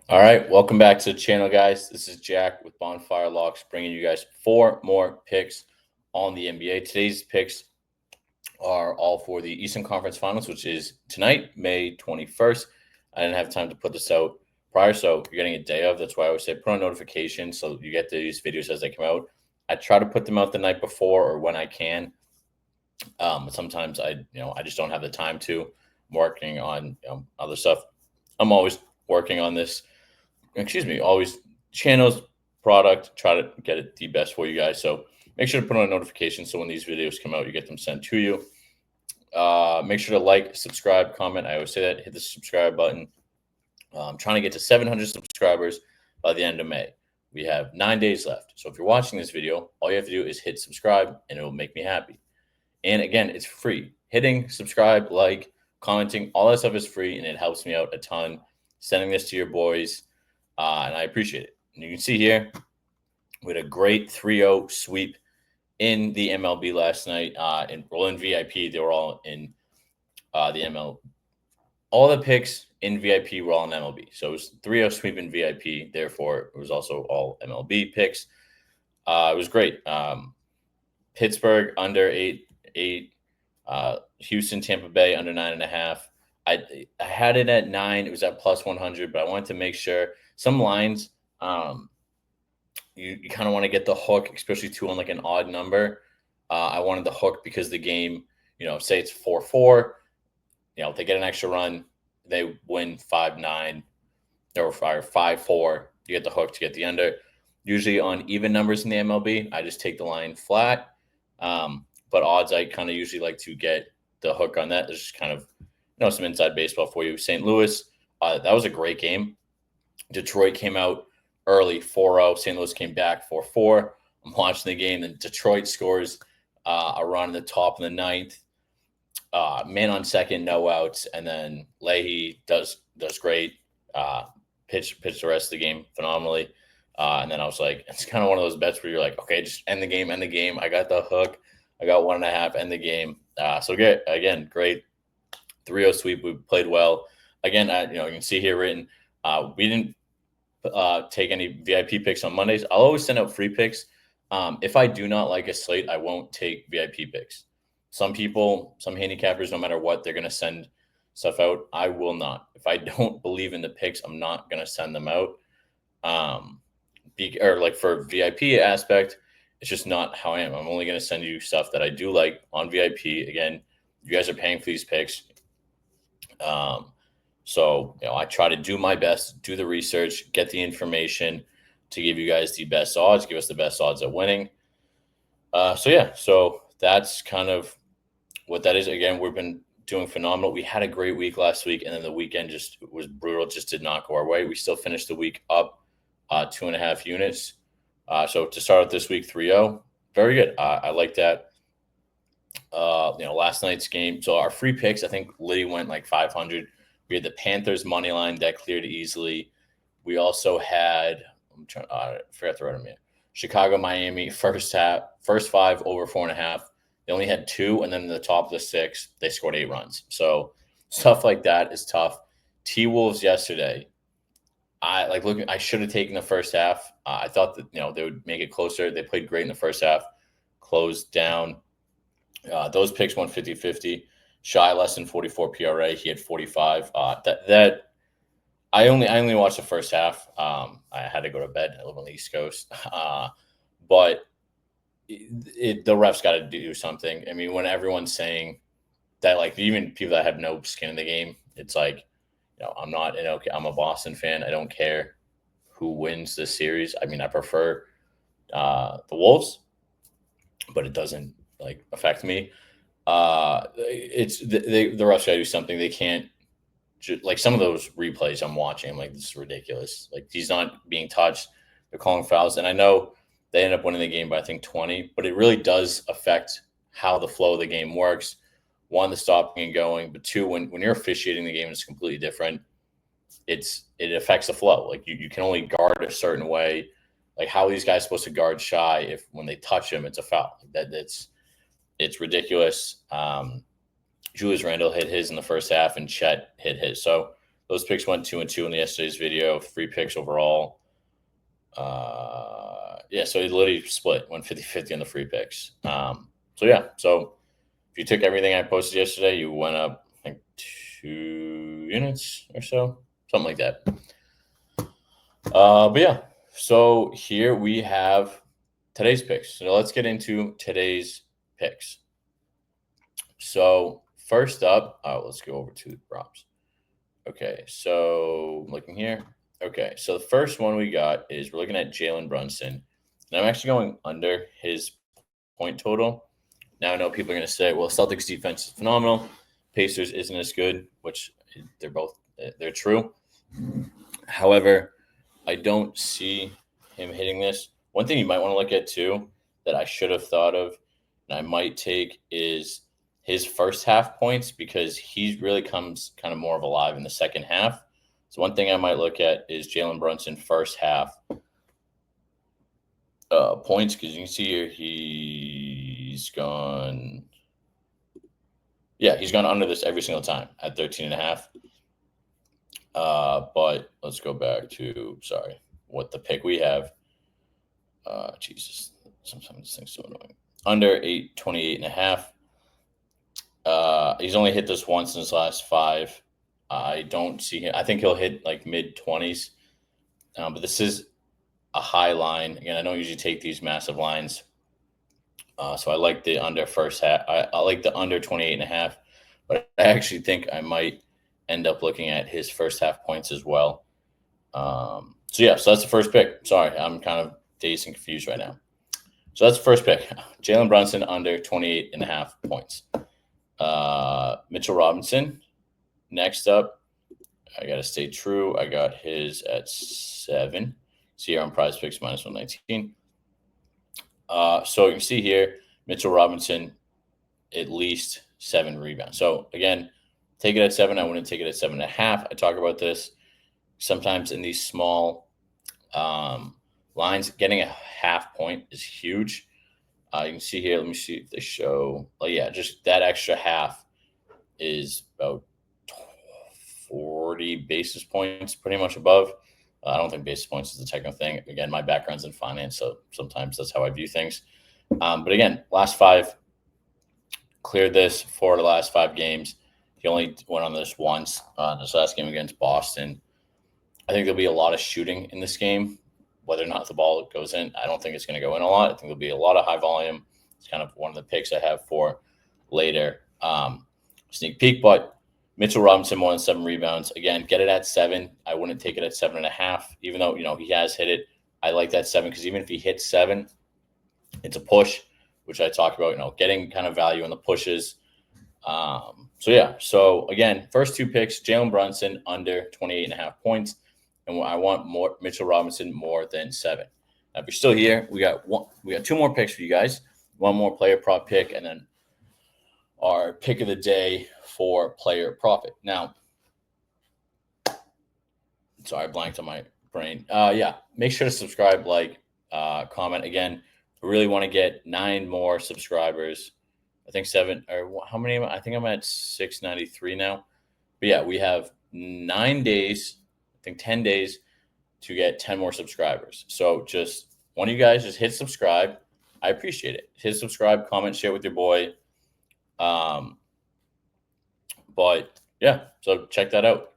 All right, welcome back to the channel, guys. This is Jack with Bonfire Locks, bringing you guys four more picks on the NBA. Today's picks are all for the Eastern Conference Finals, which is tonight, May 21st. I didn't have time to put this out prior, so you're getting a day of. That's why I always say put on notifications so you get these videos as they come out. I try to put them out the night before or when I can. But sometimes I just don't have the time to. I'm working on other stuff. I'm always working on this. Always channels, product, try to get it the best for you guys. So make sure to put on a notification so when these videos come out, you get them sent to you. Make sure to like, subscribe, comment. I always say that. Hit the subscribe button. I'm trying to get to 700 subscribers by the end of May. We have 9 days left. So if you're watching this video, all you have to do is hit subscribe and it will make me happy. And again, it's free. Hitting subscribe, like, commenting, all that stuff is free and it helps me out a ton. Sending this to your boys. And I appreciate it. And you can see here, we had a great 3-0 sweep in the MLB last night. In VIP, they were all in the ML. All the picks in VIP were all in MLB. So it was 3-0 sweep in VIP. Therefore, it was also all MLB picks. It was great. Pittsburgh under 8. Houston, Tampa Bay under 9.5. I had it at 9. It was at plus 100, but I wanted to make sure some lines, you kind of want to get the hook, especially two on like an odd number. I wanted the hook because the game, say it's 4-4, they get an extra run, they win 5-9 or 5-4. You get the hook to get the under. Usually on even numbers in the MLB, I just take the line flat. But odds, I kind of usually like to get the hook on that. There's just kind of some inside baseball for you. St. Louis, that was a great game. Detroit came out early 4-0. St. Louis came back 4-4. I'm watching the game, and Detroit scores a run in the top of the ninth. Man on second, no outs, and then Leahy does great. Pitched the rest of the game phenomenally. And then I was like, it's kind of one of those bets where you're like, okay, just end the game. I got the hook. I got 1.5, end the game. So good. Again, great 3-0 sweep. We played well. Again, you can see here written, we didn't take any VIP picks on Mondays. I'll always send out free picks. If I do not like a slate, I won't take VIP picks. Some handicappers, no matter what, they're going to send stuff out. I will not. If I don't believe in the picks, I'm not going to send them out. Or like for VIP aspect, it's just not how I am. I'm only going to send you stuff that I do like on VIP. Again, you guys are paying for these picks. So, I try to do my best, do the research, get the information to give you guys the best odds, give us the best odds at winning. So that's kind of what that is. Again, we've been doing phenomenal. We had a great week last week, and then the weekend just was brutal, just did not go our way. We still finished the week up 2.5 units. So to start out this week, 3-0, very good. I like that. Last night's game. So our free picks, I think Liddy went like 500. We had the Panthers money line that cleared easily. We also had, I forgot to write them yet. Chicago, Miami, first 5 over 4.5. They only had 2, and then in the top of the 6, they scored 8 runs. So stuff like that is tough. T-Wolves yesterday. I should have taken the first half. I thought that they would make it closer. They played great in the first half, closed down. Those picks went 50-50. Shy less than 44 PRA. He had 45. I only watched the first half. I had to go to bed. I live on the East Coast, but the refs got to do something. I mean, when everyone's saying that, like even people that have no skin in the game, it's like, I'm a Boston fan. I don't care who wins this series. I mean, I prefer the Wolves, but it doesn't affect me. It's the refs got to do something. They can't some of those replays I'm watching. I'm like, this is ridiculous. Like he's not being touched. They're calling fouls, and I know they end up winning the game by I think 20, but it really does affect how the flow of the game works. One, the stopping and going, but two, when you're officiating the game, it's completely different. It affects the flow. Like you can only guard a certain way. Like how are these guys supposed to guard Shy if when they touch him, it's a foul? It's ridiculous. Julius Randle hit his in the first half, and Chet hit his. So those picks went 2-2 in yesterday's video. 3 picks overall. Yeah, so it literally split, went 50-50 on the free picks. So yeah, so if you took everything I posted yesterday, you went up like 2 units or so, something like that. But yeah, so here we have today's picks. So let's get into today's picks. So first up, let's go over to the props. Okay, so I'm looking here. Okay, so the first one we got is we're looking at Jalen Brunson. And I'm actually going under his point total. Now I know people are going to say, well, Celtics defense is phenomenal. Pacers isn't as good, which they're true. However, I don't see him hitting this. One thing you might want to look at too that I should have thought of and I might take is his first half points because he really comes kind of more of alive in the second half. So one thing I might look at is Jalen Brunson first half points because you can see here he's gone under this every single time at 13.5. But let's go back to what the pick we have. Jesus, sometimes this thing's so annoying. Under 28.5. He's only hit this once in his last 5. I don't see him. I think he'll hit like mid-20s. But this is a high line. Again, I don't usually take these massive lines. So I like the under first half. I like the under 28.5. But I actually think I might end up looking at his first half points as well. So that's the first pick. Sorry, I'm kind of dazed and confused right now. So that's the first pick. Jalen Brunson under 28.5 points. Mitchell Robinson. Next up, I got to stay true. I got his at 7. See here on Prize Picks minus 119. So you can see here, Mitchell Robinson, at least 7 rebounds. So again, take it at 7. I wouldn't take it at 7.5. I talk about this sometimes in these small lines. Getting a half point is huge. You can see here. Let me see if they show. Oh yeah, just that extra half is about 40 basis points, pretty much above. I don't think basis points is the technical thing. Again, my background's in finance, so sometimes that's how I view things. But again, last 5, cleared this 4 of the last 5 games. He only went on this once, this last game against Boston. I think there'll be a lot of shooting in this game. Whether or not the ball goes in, I don't think it's going to go in a lot. I think there'll be a lot of high volume. It's kind of one of the picks I have for later. Sneak peek, but Mitchell Robinson more than 7 rebounds. Again, get it at 7. I wouldn't take it at 7.5, even though he has hit it. I like that 7 because even if he hits 7, it's a push, which I talk about. Getting kind of value in the pushes. So again, first 2 picks: Jalen Brunson under 28.5 points, and I want more Mitchell Robinson more than 7. Now, if you're still here, we got 2 more picks for you guys. 1 more player prop pick, and then our pick of the day for player profit. Now, sorry, I blanked on my brain. Make sure to subscribe, comment. Again, I really want to get 9 more subscribers. I think 7 or how many? I think I'm at 693 now. But yeah, we have 9 days, I think 10 days to get 10 more subscribers. So just one of you guys just hit subscribe. I appreciate it. Hit subscribe, comment, share with your boy. But yeah, so check that out.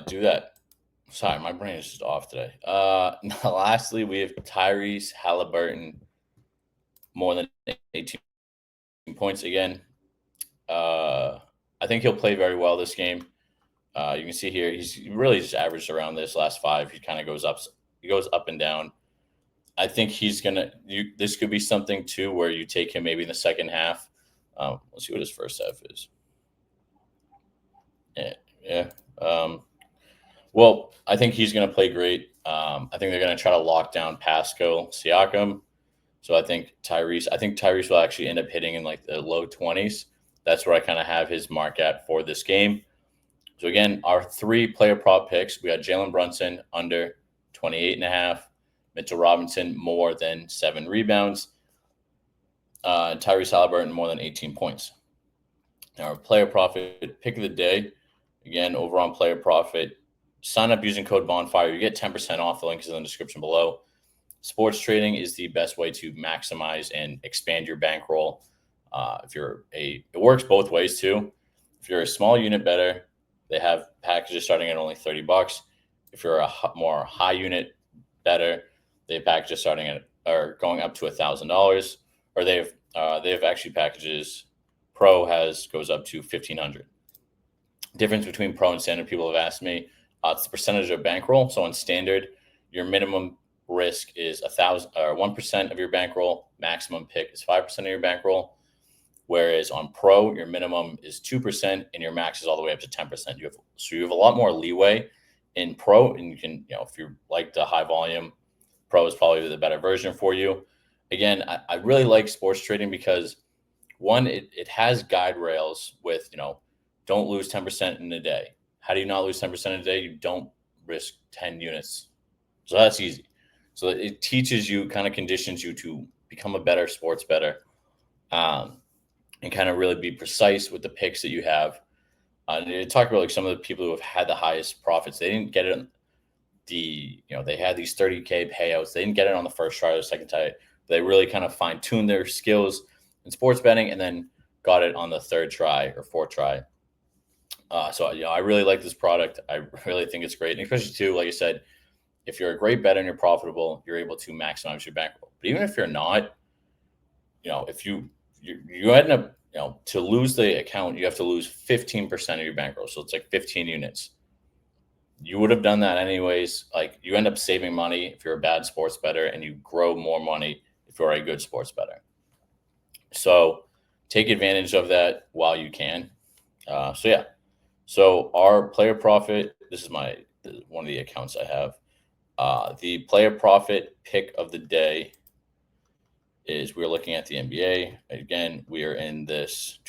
Do that. Sorry, my brain is just off today. Lastly, we have Tyrese Halliburton more than 18 points again. I think he'll play very well this game. You can see here he's really just averaged around this last 5. He kind of goes up. He goes up and down. I think he's gonna. This could be something too where you take him maybe in the second half. Let's see what his first half is. Yeah. Well, I think he's going to play great. I think they're going to try to lock down Pascal Siakam. So I think Tyrese will actually end up hitting in like the low 20s. That's where I kind of have his mark at for this game. So again, our 3 player prop picks, we got Jalen Brunson under 28.5, Mitchell Robinson more than 7 rebounds, and Tyrese Halliburton more than 18 points. Now our player profit pick of the day Again, over on Player Profit, sign up using code Bonfire. You get 10% off. The link is in the description below. Sports trading is the best way to maximize and expand your bankroll. It works both ways too. If you're a small unit bettor, they have packages starting at only $30. If you're a more high unit bettor, they have packages starting at or going up to $1,000, or they have actually packages. Pro goes up to $1,500. Difference between pro and standard, people have asked me. It's the percentage of bankroll. So on standard, your minimum risk is 1% of your bankroll. Maximum pick is 5% of your bankroll. Whereas on pro, your minimum is 2% and your max is all the way up to 10%. You have a lot more leeway in pro, and you can, if you like the high volume, pro is probably the better version for you. Again, I really like sports trading because one, it has guide rails with, don't lose 10% in a day. How do you not lose 10% in a day? You don't risk 10 units. So that's easy. So it teaches you, kind of conditions you to become a better sports bettor, and kind of really be precise with the picks that you have. And talk about like some of the people who have had the highest profits. They didn't get it. They had these 30K payouts. They didn't get it on the first try or the second try. They really kind of fine-tuned their skills in sports betting and then got it on the third try or fourth try. So I really like this product. I really think it's great, and especially too, like I said, if you're a great bettor and you're profitable, you're able to maximize your bankroll. But even if you're not, if you end up, to lose the account, you have to lose 15% of your bankroll. So it's like 15 units. You would have done that anyways. Like, you end up saving money if you're a bad sports bettor, and you grow more money if you're a good sports bettor. So take advantage of that while you can. So our Player Profit, this is one of the accounts I have. The Player Profit pick of the day is, we're looking at the NBA. Again, we are in this.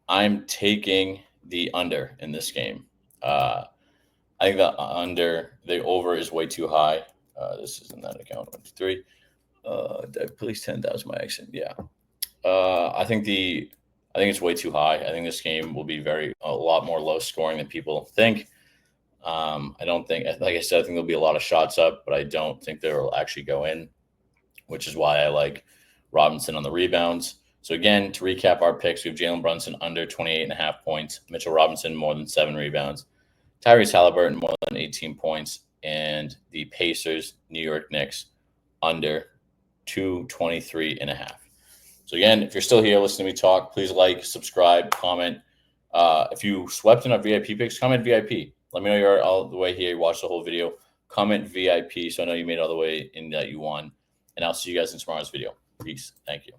I'm taking the under in this game. I think the over is way too high. This is in that account. 1, 2, 3. Did I place 10,000 my accent? Yeah. I think it's way too high. I think this game will be a lot more low scoring than people think. I don't think, like I said, I think there'll be a lot of shots up, but I don't think they'll actually go in, which is why I like Robinson on the rebounds. So again, to recap our picks, we have Jalen Brunson under 28.5 points, Mitchell Robinson more than 7 rebounds, Tyrese Halliburton more than 18 points, and the Pacers, New York Knicks, under 223.5. So again, if you're still here listening to me talk, please like, subscribe, comment. If you swept in our VIP picks, comment VIP. Let me know you're all the way here. You watched the whole video. Comment VIP so I know you made it all the way and that you won. And I'll see you guys in tomorrow's video. Peace. Thank you.